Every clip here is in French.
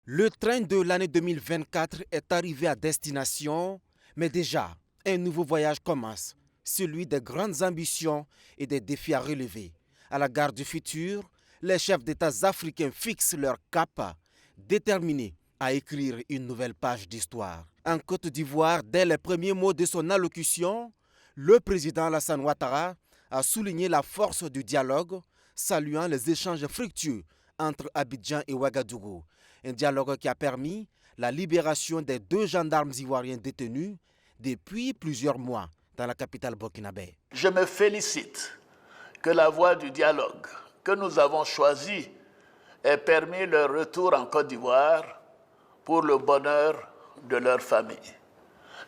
Le train de l'année 2024 est arrivé à destination, mais déjà, un nouveau voyage commence, celui des grandes ambitions et des défis à relever. À la gare du futur, les chefs d'État africains fixent leur cap, déterminés à écrire une nouvelle page d'histoire. En Côte d'Ivoire, dès les premiers mots de son allocution, le président Alassane Ouattara a souligné la force du dialogue, saluant les échanges fructueux entre Abidjan et Ouagadougou. Un dialogue qui a permis la libération des 2 gendarmes ivoiriens détenus depuis plusieurs mois dans la capitale burkinabé. Je me félicite que la voie du dialogue que nous avons choisie ait permis leur retour en Côte d'Ivoire pour le bonheur de leur famille.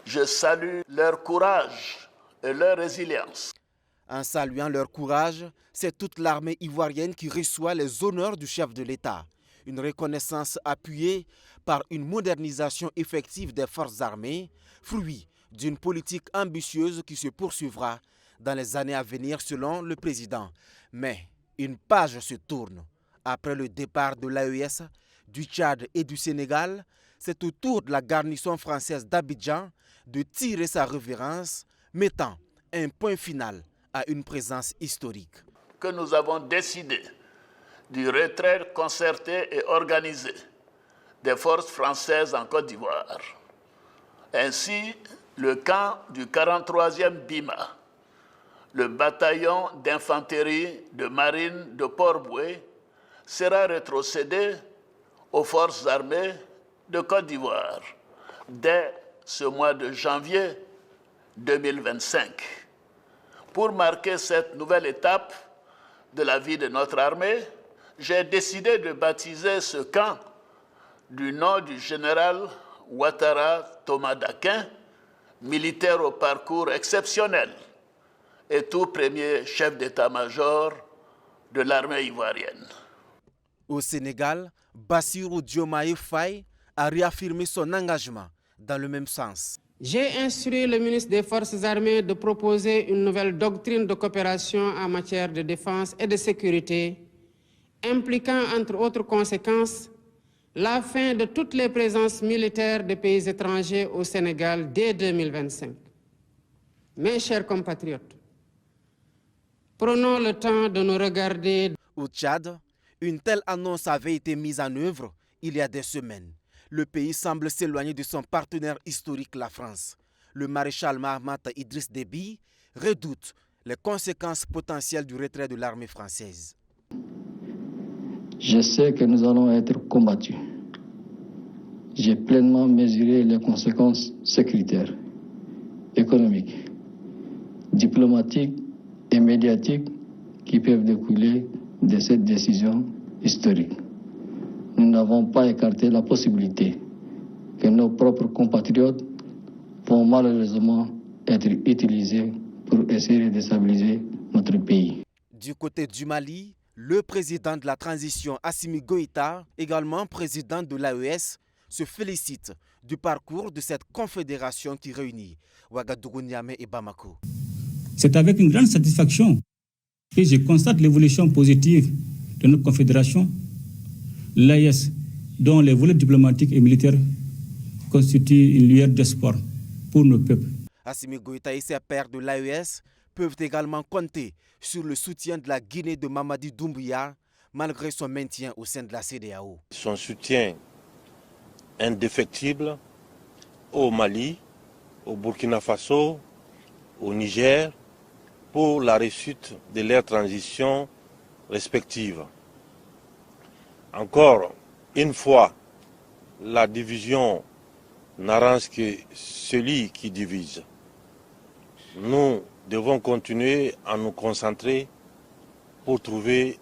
Je salue leur courage et leur résilience. En saluant leur courage, c'est toute l'armée ivoirienne qui reçoit les honneurs du chef de l'État. Une reconnaissance appuyée par une modernisation effective des forces armées, fruit d'une politique ambitieuse qui se poursuivra dans les années à venir selon le président. Mais une page se tourne. Après le départ de l'AES, du Tchad et du Sénégal, c'est au tour de la garnison française d'Abidjan de tirer sa révérence, mettant un point final à une présence historique. Que nous avons décidé du retrait concerté et organisé des forces françaises en Côte d'Ivoire. Ainsi, le camp du 43e BIMA, le bataillon d'infanterie de marine de Port-Bouët, sera rétrocédé aux forces armées de Côte d'Ivoire dès ce mois de janvier 2025. Pour marquer cette nouvelle étape de la vie de notre armée, j'ai décidé de baptiser ce camp du nom du général Ouattara Thomas Dakin, militaire au parcours exceptionnel et tout premier chef d'état-major de l'armée ivoirienne. Au Sénégal, Bassirou Diomaye Faye a réaffirmé son engagement dans le même sens. J'ai instruit le ministre des Forces armées de proposer une nouvelle doctrine de coopération en matière de défense et de sécurité, impliquant, entre autres conséquences, la fin de toutes les présences militaires des pays étrangers au Sénégal dès 2025. Mes chers compatriotes, prenons le temps de nous regarder. Au Tchad, une telle annonce avait été mise en œuvre il y a des semaines. Le pays semble s'éloigner de son partenaire historique, la France. Le maréchal Mahamat Idriss Déby redoute les conséquences potentielles du retrait de l'armée française. Je sais que nous allons être combattus. J'ai pleinement mesuré les conséquences sécuritaires, économiques, diplomatiques et médiatiques qui peuvent découler de cette décision historique. Nous n'avons pas écarté la possibilité que nos propres compatriotes vont malheureusement être utilisés pour essayer de déstabiliser notre pays. Du côté du Mali, le président de la transition Assimi Goïta, également président de l'AES, se félicite du parcours de cette confédération qui réunit Ouagadougou, Niamey et Bamako. C'est avec une grande satisfaction que je constate l'évolution positive de notre confédération, l'AES, dont les volets diplomatiques et militaires constituent une lueur d'espoir pour nos peuples. Assimi Goïta et ses pairs de l'AES peuvent également compter sur le soutien de la Guinée de Mamadi Doumbouya, malgré son maintien au sein de la CEDEAO. Son soutien indéfectible au Mali, au Burkina Faso, au Niger, pour la réussite de leurs transitions respectives. Encore une fois, la division n'arrange que celui qui divise. Nous devons continuer à nous concentrer pour trouver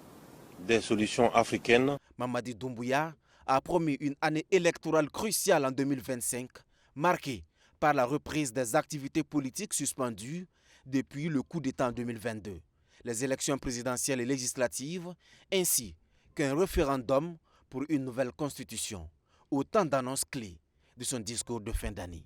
des solutions africaines. Mamadi Doumbouya a promis une année électorale cruciale en 2025, marquée par la reprise des activités politiques suspendues depuis le coup d'État en 2022, les élections présidentielles et législatives, ainsi qu'un référendum pour une nouvelle constitution. Autant d'annonces clés de son discours de fin d'année.